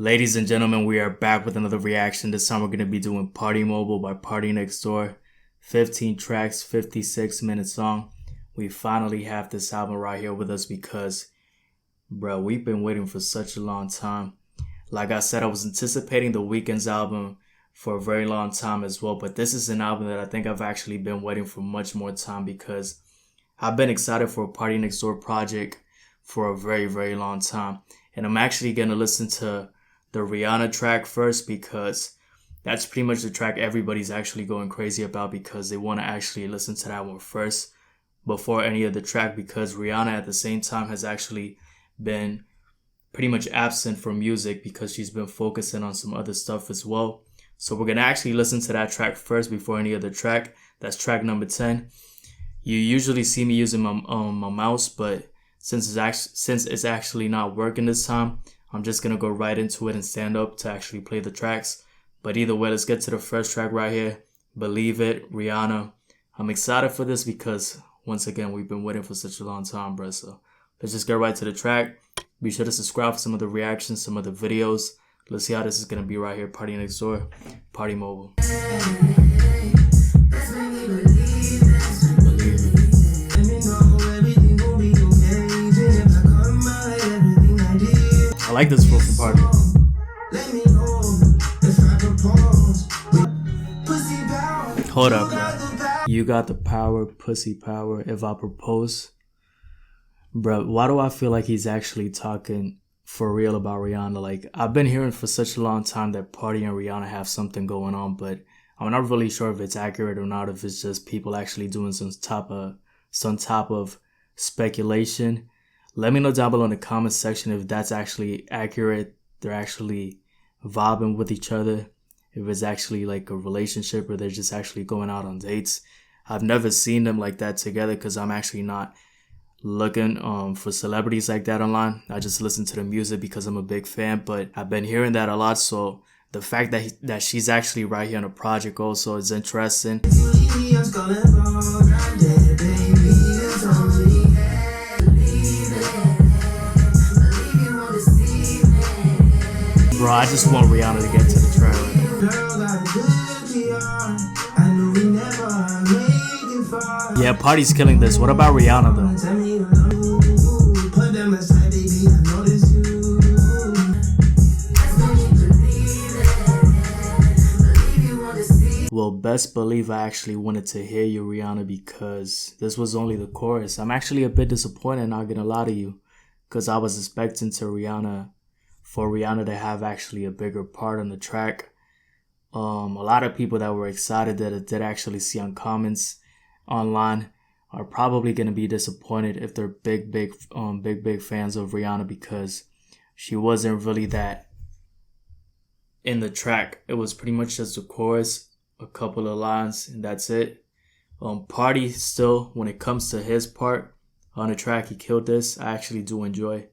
Ladies and gentlemen, we are back with another reaction. This time we're going to be doing Partymobile by Partynextdoor. 15 tracks, 56 minutes long. We finally have this album right here with us because, bro, we've been waiting for such a long time. Like I said, I was anticipating the Weeknd's album for a very long time as well, but this is an album that I think I've actually been waiting for much more time because I've been excited for a Partynextdoor project for a very, very long time. And I'm actually going to listen to the Rihanna track first because that's pretty much the track everybody's actually going crazy about because they want to actually listen to that one first before any other track, because Rihanna at the same time has actually been pretty much absent from music because she's been focusing on some other stuff as well. So we're going to actually listen to that track first before any other track. That's track number 10. You usually see me using my mouse, but since it's actually not working this time, I'm just going to go right into it and stand up to actually play the tracks. But either way, let's get to the first track right here. Believe It, Rihanna. I'm excited for this because, once again, we've been waiting for such a long time, bro. So let's just get right to the track. Be sure to subscribe for some of the reactions, some of the videos. Let's see how this is going to be right here. Partynextdoor, Partymobile. I like this for Party. Hold up, bro. You got the power, pussy power, if I propose. Bro, why do I feel like he's actually talking for real about Rihanna? Like, I've been hearing for such a long time that Party and Rihanna have something going on, but I'm not really sure if it's accurate or not, if it's just people actually doing some type of speculation. Let me know down below in the comment section if that's actually accurate. They're actually vibing with each other. If it's actually like a relationship or they're just actually going out on dates. I've never seen them like that together because I'm actually not looking for celebrities like that online. I just listen to the music because I'm a big fan, but I've been hearing that a lot. So the fact that she's actually right here on a project also is interesting. Bro, I just want Rihanna to get to the trailer. Yeah, Party's killing this. What about Rihanna though? Well, best believe I actually wanted to hear you, Rihanna, because this was only the chorus. I'm actually a bit disappointed, not gonna lie to you, because I was expecting for Rihanna to have actually a bigger part on the track. A lot of people that were excited that it did actually see on comments online are probably going to be disappointed if they're big fans of Rihanna, because she wasn't really that in the track. It was pretty much just a chorus, a couple of lines, and that's it. Party still, when it comes to his part on the track, he killed this. I actually do enjoy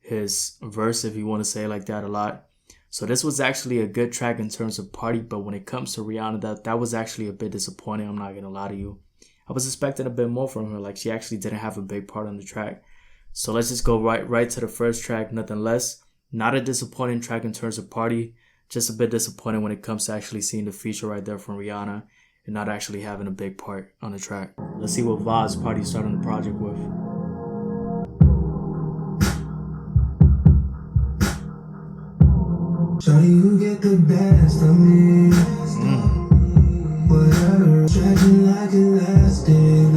his verse, if you want to say it like that, a lot. So this was actually a good track in terms of Party, but when it comes to Rihanna, that was actually a bit disappointing. I'm not gonna lie to you. I was expecting a bit more from her. Like, she actually didn't have a big part on the track. So let's just go right to the first track, Nothing Less. Not a disappointing track in terms of Party, just a bit disappointing when it comes to actually seeing the feature right there from Rihanna and not actually having a big part on the track. Let's see what vibes Party starting the project with. Shawty, you get the best of me. Whatever, stretching like elastic.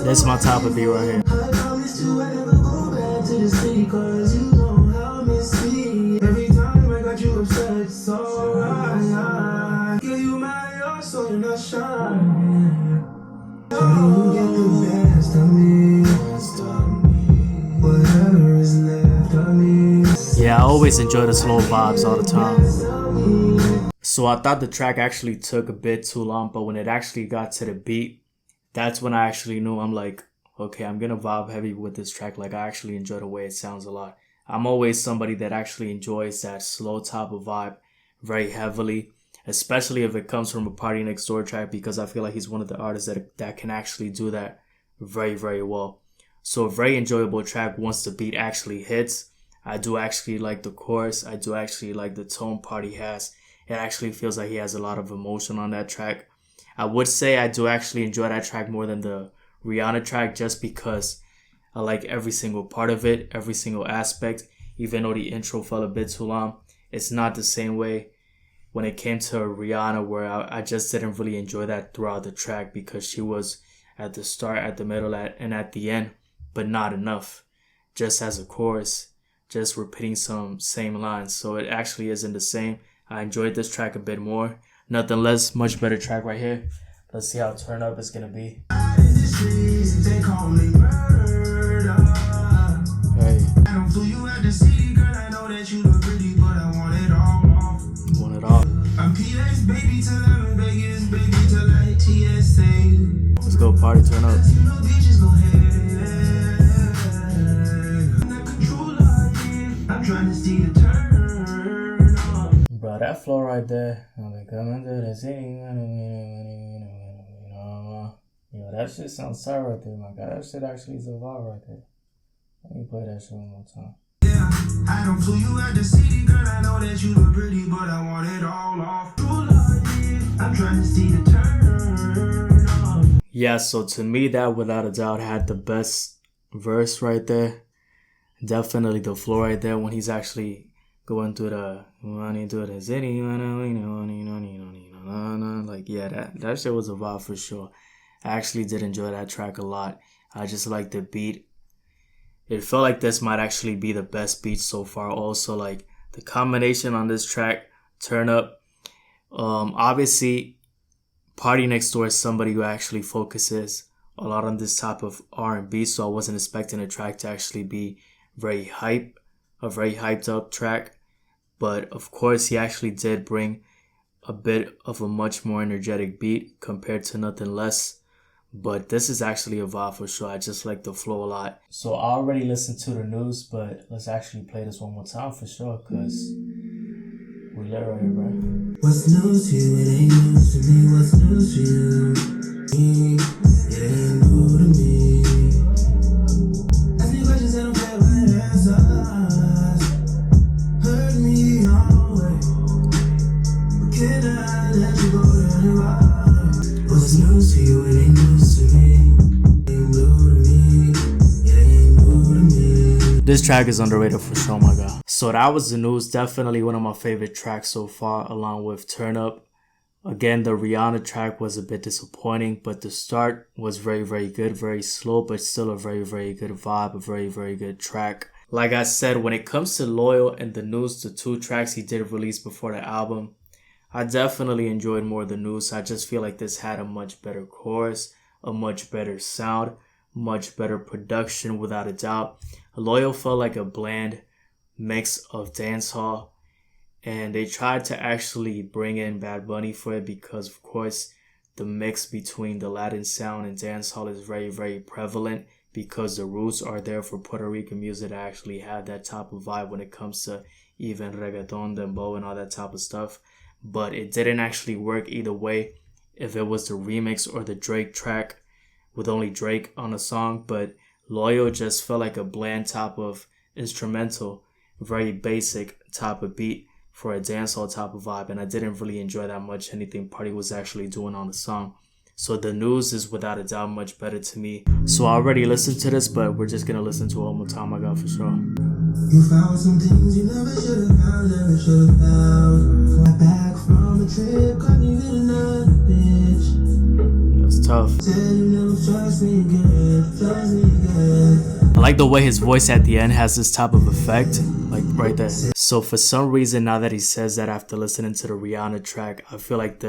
That's my top of beat right here. I promise to I never go back to the city, cause you don't help me see. Every time I got you upset, it's alright. Give you my all so you're not shy. Shawty, you get the best of me. Whatever is left of me. Yeah, I always enjoy the slow vibes all the time. So I thought the track actually took a bit too long, but when it actually got to the beat, that's when I actually knew. I'm like, okay, I'm gonna vibe heavy with this track. Like, I actually enjoy the way it sounds a lot. I'm always somebody that actually enjoys that slow type of vibe very heavily, especially if it comes from a Partynextdoor track, because I feel like he's one of the artists that can actually do that very, very well. So a very enjoyable track once the beat actually hits. I do actually like the chorus. I do actually like the tone Party has. It actually feels like he has a lot of emotion on that track. I would say I do actually enjoy that track more than the Rihanna track just because I like every single part of it, every single aspect. Even though the intro felt a bit too long, it's not the same way when it came to Rihanna, where I just didn't really enjoy that throughout the track because she was at the start, at the middle, and at the end, but not enough. Just as a chorus, just repeating some same lines. So it actually isn't the same. I enjoyed this track a bit more. Nothing less, much better track right here. Let's see how Turn Up is gonna be. They call me murder. Hey, I don't fool you at the city, girl. I know that you look pretty, but I want it all off. want it all. I'm PX baby till I'm in Vegas, baby till like TSA. Let's go party, turn up. You know bitches gon' hate. I'm not controller, yeah. I'm trying to see the turn on. Bro, that flow right there. I'm like, coming to the city. Yo, that shit sounds tight right there, my God. That shit actually is a vibe right there. Let me play that shit one more time. Yeah, I don't fool you at the city, girl. I know that you look pretty, but I want it all off. I'm trying to see the turn on. Yeah, so to me, that without a doubt had the best verse right there. Definitely the flow right there when he's actually going through the like, yeah, that shit was a vibe for sure. I actually did enjoy that track a lot. I just like the beat. It felt like this might actually be the best beat so far. Also, like the combination on this track, Turn Up. Obviously, Partynextdoor is somebody who actually focuses a lot on this type of R&B, so I wasn't expecting the track to actually be a very hyped up track. But of course, he actually did bring a bit of a much more energetic beat compared to Nothing Less. But this is actually a vibe for sure. I just like the flow a lot. So I already listened to the news, but let's actually play this one more time for sure, because we lit right here, bro. What's news to you? It ain't news to me. What's news to you? It ain't new to me. Ask me questions and I'm fair with answers. Hurt me all way. But can I let you go to anybody? What's news to you? It ain't news to me. It ain't new to me. It ain't new to me. This track is underrated for sure, my God. So that was the news. Definitely one of my favorite tracks so far, along with Turn Up. Again, the Rihanna track was a bit disappointing, but the start was very, very good. Very slow, but still a very, very good vibe. A very, very good track. Like I said, when it comes to Loyal and the news, the two tracks he did release before the album, I definitely enjoyed more of the news. I just feel like this had a much better chorus, a much better sound, much better production without a doubt. Loyal felt like a bland mix of dancehall, and they tried to actually bring in Bad Bunny for it because, of course, the mix between the Latin sound and dancehall is very, very prevalent because the roots are there for Puerto Rican music to actually have that type of vibe when it comes to even reggaeton, dembow, and all that type of stuff. But it didn't actually work either way if it was the remix or the Drake track with only Drake on the song. But Loyal just felt like a bland type of instrumental, very basic type of beat for a dancehall type of vibe, and I didn't really enjoy that much anything Party was actually doing on the song. So the news is without a doubt much better to me. So I already listened to this, but we're just gonna listen to it one more time, I got for sure. You found some things you never should have found, never should have found. Fly back from a trip, couldn't you get another bitch? That's tough. Said you never trust me again, trust me again. I like the way his voice at the end has this type of effect, like right there. So for some reason, now that he says that after listening to the Rihanna track, I feel like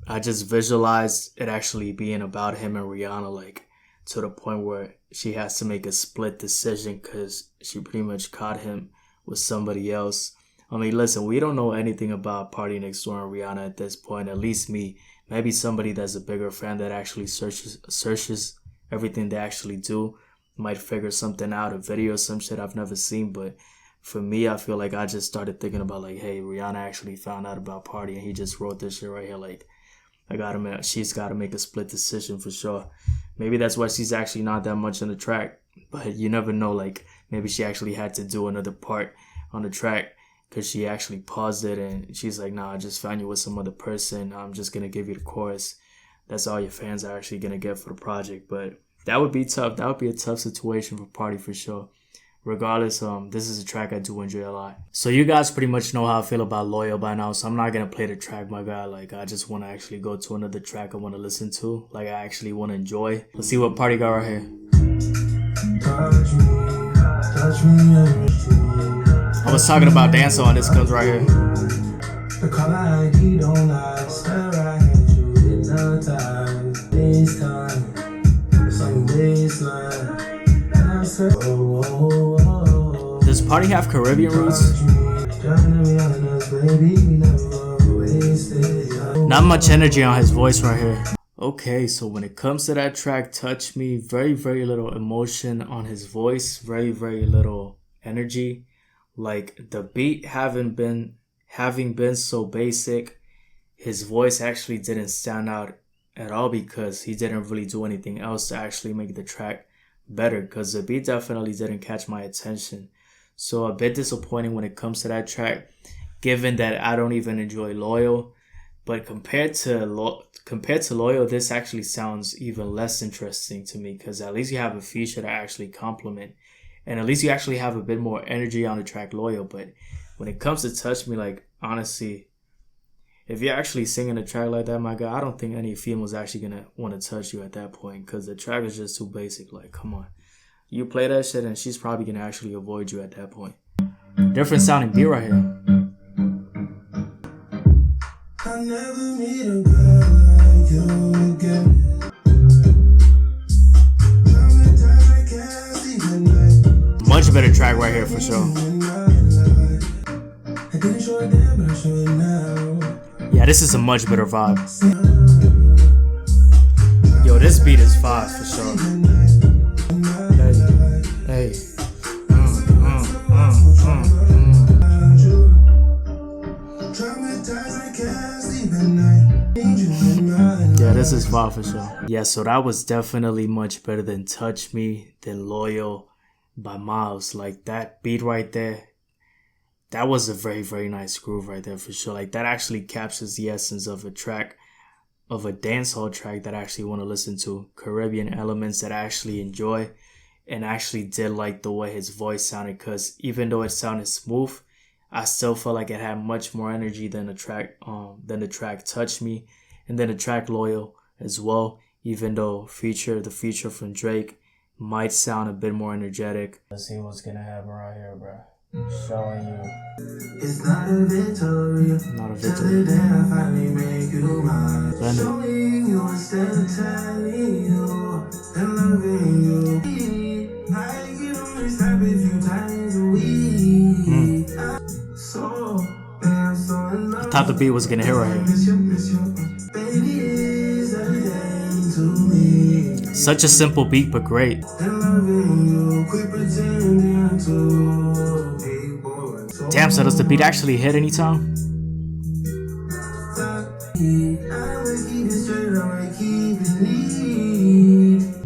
I just visualized it actually being about him and Rihanna, like to the point where she has to make a split decision because she pretty much caught him with somebody else. I mean, listen, we don't know anything about Partynextdoor and Rihanna at this point, at least me. Maybe somebody that's a bigger fan that actually searches everything they actually do might figure something out, a video, some shit I've never seen. But for me, I feel like I just started thinking about like, hey, Rihanna actually found out about Party and he just wrote this shit right here. Like, she's got to make a split decision for sure. Maybe that's why she's actually not that much on the track. But you never know, like maybe she actually had to do another part on the track because she actually paused it and she's like, nah, I just found you with some other person. I'm just going to give you the chorus. That's all your fans are actually going to get for the project. But that would be tough. That would be a tough situation for Party for sure. Regardless, this is a track I do enjoy a lot. So you guys pretty much know how I feel about Loyal by now, so I'm not going to play the track, my guy. Like, I just want to actually go to another track I want to listen to. Like, I actually want to enjoy. Let's see what Party got right here. I was talking about dancehall and this comes right here. The color ID don't lie, stare right at you, hypnotized. This time, it's on your waistline. And I said, oh, oh, oh, oh. Does Party have Caribbean roots? Not much energy on his voice right here. Okay, so when it comes to that track, Touch Me, very, very little emotion on his voice, very, very little energy. Like the beat having been so basic, his voice actually didn't stand out at all because he didn't really do anything else to actually make the track better, because the beat definitely didn't catch my attention. So a bit disappointing when it comes to that track, given that I don't even enjoy Loyal. But compared to Loyal, this actually sounds even less interesting to me, because at least you have a feature to actually complement, and at least you actually have a bit more energy on the track Loyal. But when it comes to Touch Me, like honestly, if you're actually singing a track like that, my guy, I don't think any female's actually gonna want to touch you at that point, because the track is just too basic. Like, come on, you play that shit and she's probably gonna actually avoid you at that point. Different sounding beat right here. I never meet a girl like you again. Much better track right here for sure. Yeah, this is a much better vibe. Yo, this beat is fire for sure. Hey. Yeah, this is fire for sure. Yeah, so that was definitely much better than Touch Me, than Loyal by miles. Like that beat right there, that was a very, very nice groove right there for sure. Like that actually captures the essence of a track, of a dancehall track that I actually want to listen to. Caribbean elements that I actually enjoy, and actually did like the way his voice sounded, because even though it sounded smooth, I still felt like it had much more energy than the track Touch Me, and then the track Loyal as well, even though the feature from Drake might sound a bit more energetic. Let's see what's gonna happen right here, bro. Showing you. It's not a victory. Not a Till victory. the day I finally make you mine. Blend it. Showing you instead of telling you and loving you. I get only stop a few times a week. So, I'm so in love. I thought the beat was gonna hit right here. Miss you. Baby is everything to me. Such a simple beat, but great. And loving you, quit pretending to be bored. So Damn, so does the beat actually hit anytime?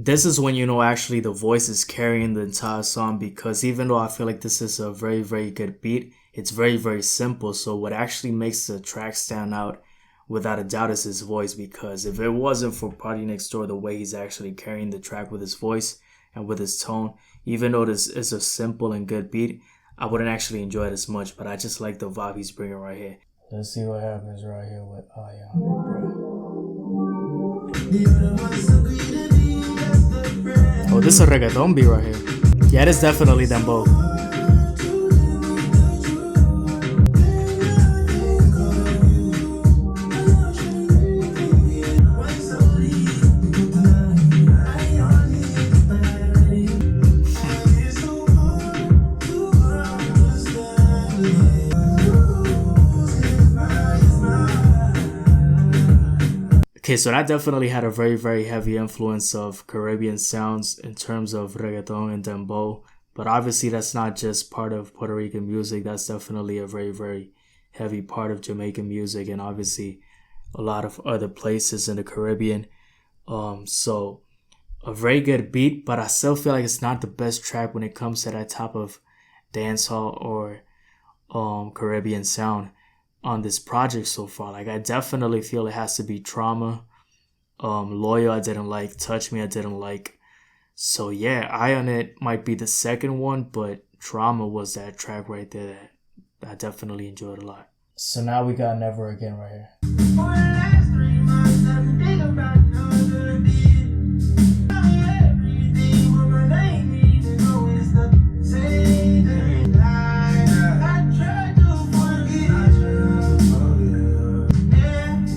This is when you know actually the voice is carrying the entire song, because even though I feel like this is a very, very good beat, it's very, very simple. So what actually makes the track stand out without a doubt is his voice, because if it wasn't for Partynextdoor, the way he's actually carrying the track with his voice and with his tone, even though this is a simple and good beat, I wouldn't actually enjoy it as much. But I just like the vibe he's bringing right here. Let's see what happens right here with Oh, this is a reggaeton beat right here. Yeah, it is definitely them both. Okay, so that definitely had a very, very heavy influence of Caribbean sounds in terms of reggaeton and dembow. But obviously that's not just part of Puerto Rican music. That's definitely a very, very heavy part of Jamaican music, and obviously a lot of other places in the Caribbean. So a very good beat, but I still feel like it's not the best track when it comes to that type of dancehall or Caribbean sound on this project so far. Like, I definitely feel it has to be Trauma. Loyal I didn't like, Touch Me I didn't like. So yeah, Eye on It might be the second one, but Trauma was that track right there that I definitely enjoyed a lot. So now we got Never Again right here. For the last 3 months, I've been thinking about another beat. Everything with my name, even though it's the same thing. I tried to forget.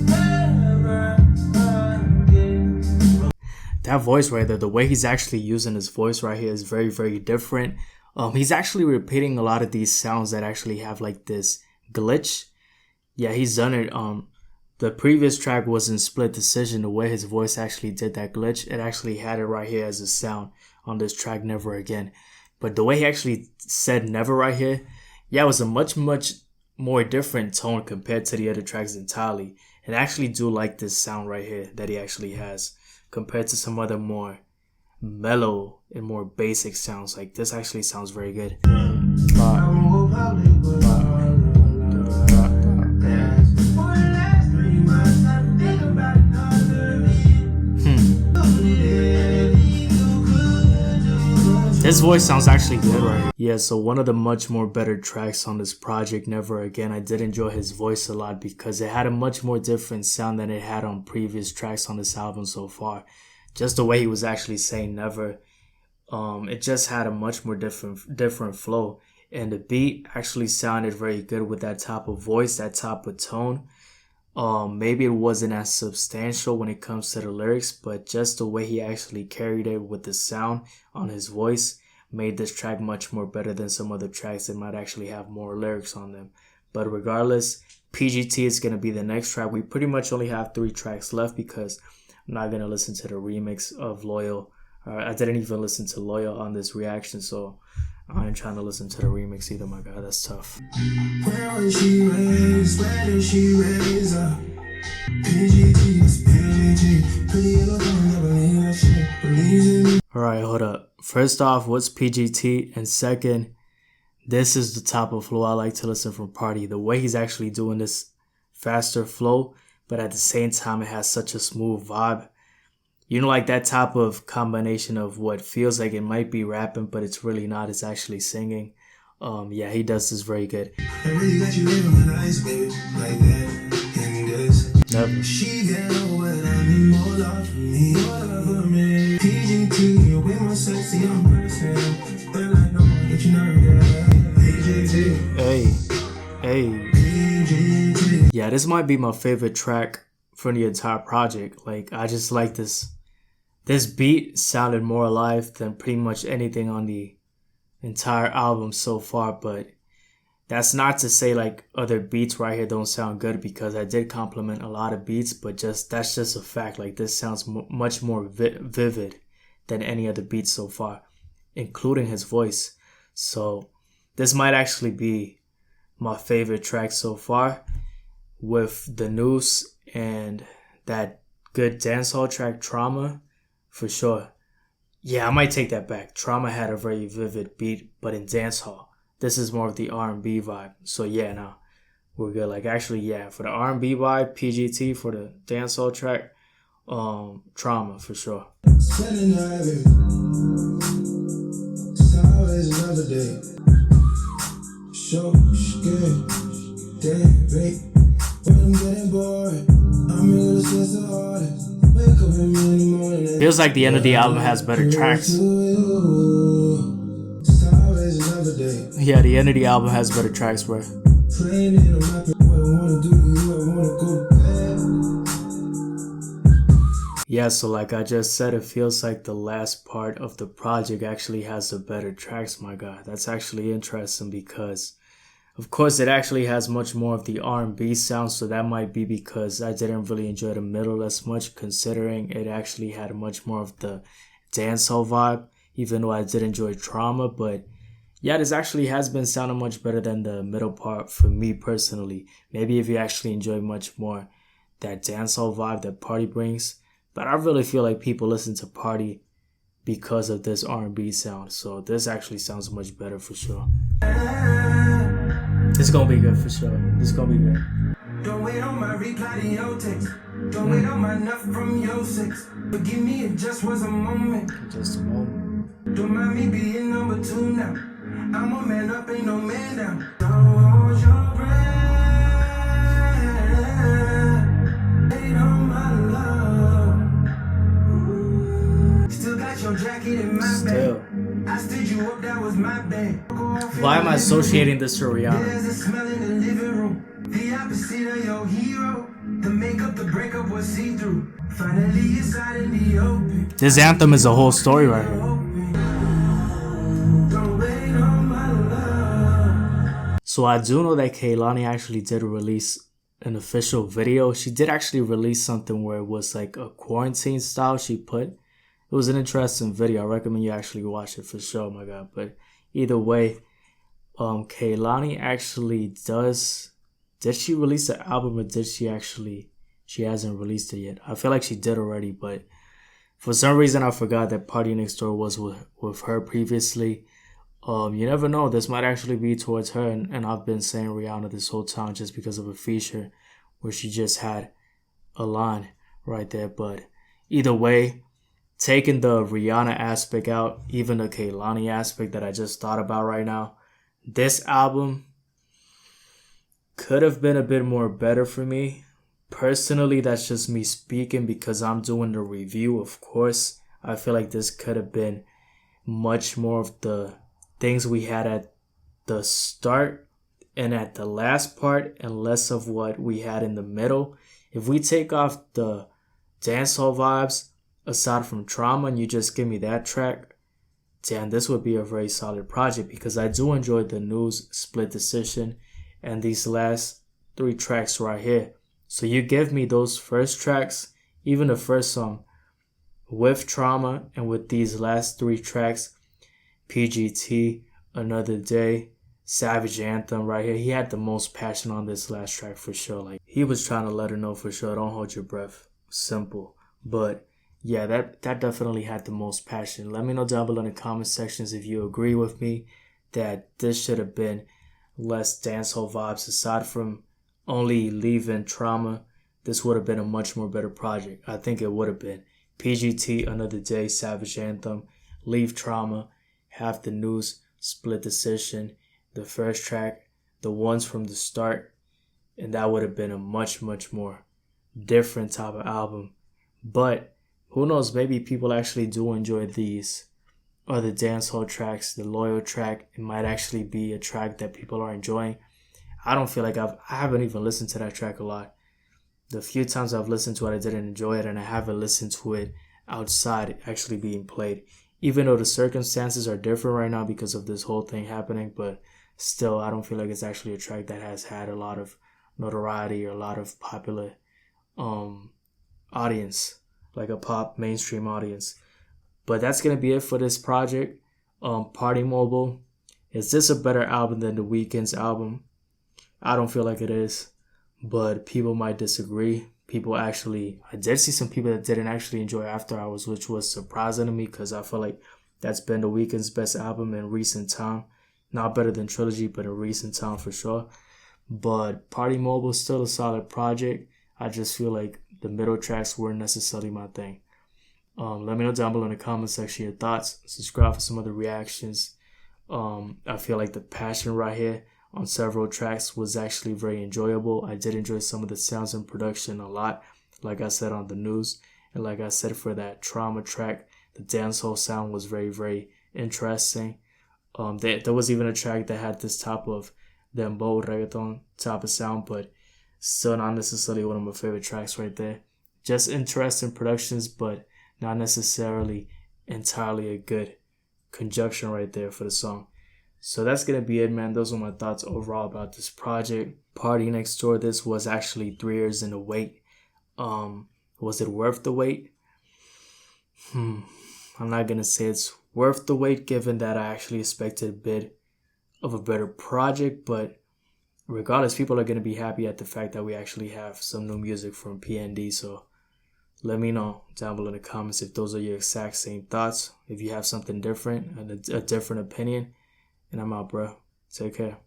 Never again. That voice right there, the way he's actually using his voice right here is very, very different. He's actually repeating a lot of these sounds that actually have like this glitch. Yeah, he's done it. The previous track was in Split Decision. The way his voice actually did that glitch, it actually had it right here as a sound on this track, Never Again. But the way he actually said Never right here, yeah, it was a much more different tone compared to the other tracks entirely. And I actually do like this sound right here that he actually has compared to some other more mellow and more basic sounds. Like, this actually sounds very good. This voice sounds actually good, right? Yeah, so one of the much more better tracks on this project, Never Again. I did enjoy his voice a lot because it had a much more different sound than it had on previous tracks on this album so far. Just the way he was actually saying never, it just had a much more different flow. And the beat actually sounded very good with that type of voice, that type of tone. Maybe it wasn't as substantial when it comes to the lyrics, but just the way he actually carried it with the sound on his voice made this track much more better than some other tracks that might actually have more lyrics on them. But regardless, PGT is going to be the next track. We pretty much only have 3 tracks left because I'm not going to listen to the remix of Loyal. I didn't even listen to Loyal on this reaction, so I ain't trying to listen to the remix either. My God, that's tough. Where was she raised? Where did she raise up? PGT is PGT. Pretty little thing, I believe that shit. Believes in me. Alright, hold up. First off, what's PGT? And second, this is the type of flow I like to listen from Party. The way he's actually doing this faster flow, but at the same time, it has such a smooth vibe. You know, like that type of combination of what feels like it might be rapping, but it's really not. It's actually singing. Yeah, he does this very good. I really got you living the nice, baby. Like that, in this. Never. She get over it, I need more love from me. More love from me. PGT, you're way more sexy, I'm person. Then I know that you know that. PGT. Hey. PGT. Yeah, this might be my favorite track from the entire project. Like, I just like this. This beat sounded more alive than pretty much anything on the entire album so far, but that's not to say like other beats right here don't sound good, because I did compliment a lot of beats, but that's just a fact. Like, this sounds much more vivid than any other beats so far, including his voice. So this might actually be my favorite track so far, with the Noose and that good dancehall track Trauma, for sure. Yeah, I might take that back. Trauma had a very vivid beat, but in dancehall, this is more of the R&B vibe. So yeah, no, we're good. Like, actually, yeah, for the R&B vibe, PGT. For the dancehall track, Trauma, for sure. Spending night, baby. It's always another day. So good. Damn, babe. When I'm getting bored, I'm really stressed out. Wake up in the morning. Feels like the end of the album has better tracks. Yeah, the end of the album has better tracks, bro. Yeah, so like I just said, it feels like the last part of the project actually has the better tracks, my God. That's actually interesting because, of course, it actually has much more of the R&B sound, so that might be because I didn't really enjoy the middle as much, considering it actually had much more of the dancehall vibe, even though I did enjoy Trauma. But yeah, this actually has been sounding much better than the middle part for me personally. Maybe if you actually enjoy much more that dancehall vibe that Party brings. But I really feel like people listen to Party because of this R&B sound. So this actually sounds much better for sure. It's gonna be good for sure. It's gonna be good. Don't wait on my reply to your text. Don't wait on my enough from your sex. Forgive me, it just was a moment. Just a moment. Don't mind me being number 2 now. I'm a man up, ain't no man down. Don't hold your breath. Wait on my love. Still got your jacket in my bag. I stood you up, that was my bag. Why am I associating this to Rihanna? There's a smell in the living room. The opposite of your hero. The makeup, the breakup was see-through. Finally, it's out in the open. This anthem is a whole story right here. Don't wait on my love. So I do know that Kehlani actually did release an official video. She did actually release something where it was like a quarantine style she put. It was an interesting video. I recommend you actually watch it for sure, my God. But either way, Kehlani actually does... Did she release the album or did she actually... She hasn't released it yet. I feel like she did already, but for some reason I forgot that Partynextdoor was with her previously. You never know. This might actually be towards her. And I've been saying Rihanna this whole time just because of a feature where she just had a line right there. But either way, taking the Rihanna aspect out, even the Kehlani aspect that I just thought about right now, this album could have been a bit more better for me. Personally, that's just me speaking because I'm doing the review, of course. I feel like this could have been much more of the things we had at the start and at the last part and less of what we had in the middle. If we take off the dancehall vibes, aside from Trauma, and you just give me that track, damn, this would be a very solid project because I do enjoy the News, Split Decision, and these last 3 tracks right here. So you give me those first tracks, even the first song, with Trauma, and with these last 3 tracks, PGT, Another Day, Savage Anthem right here. He had the most passion on this last track for sure. Like, he was trying to let her know for sure, don't hold your breath. Simple. But yeah, that definitely had the most passion. Let me know down below in the comment sections if you agree with me that this should have been less dancehall vibes. Aside from only leaving Trauma, this would have been a much more better project. I think it would have been. PGT, Another Day, Savage Anthem, leave Trauma, have the News, Split Decision, the first track, the ones from the start, and that would have been a much, much more different type of album. But who knows, maybe people actually do enjoy these other dancehall tracks. The Loyal track, it might actually be a track that people are enjoying. I don't feel like I haven't even listened to that track a lot. The few times I've listened to it, I didn't enjoy it, and I haven't listened to it outside actually being played. Even though the circumstances are different right now because of this whole thing happening, but still, I don't feel like it's actually a track that has had a lot of notoriety or a lot of popular audience, like a pop mainstream audience. But that's gonna be it for this project. Partymobile. Is this a better album than The Weeknd's album? I don't feel like it is, but people might disagree. I did see some people that didn't actually enjoy After Hours, which was surprising to me because I feel like that's been The Weeknd's best album in recent time. Not better than Trilogy, but in recent time for sure. But Partymobile is still a solid project. I just feel like the middle tracks weren't necessarily my thing. Let me know down below in the comment section your thoughts. Subscribe for some other reactions. I feel like the passion right here on several tracks was actually very enjoyable. I did enjoy some of the sounds and production a lot, like I said on the News. And like I said for that Trauma track, the dancehall sound was very, very interesting. There was even a track that had this type of dembow reggaeton type of sound, but still not necessarily one of my favorite tracks right there. Just interesting productions, but not necessarily entirely a good conjunction right there for the song. So that's going to be it, man. Those are my thoughts overall about this project. Partynextdoor, this was actually 3 years in the wait. Was it worth the wait? I'm not going to say it's worth the wait given that I actually expected a bit of a better project, but regardless, people are going to be happy at the fact that we actually have some new music from PND. So Let me know down below in the comments if those are your exact same thoughts, if you have something different and a different opinion. And I'm out, bro. Take care.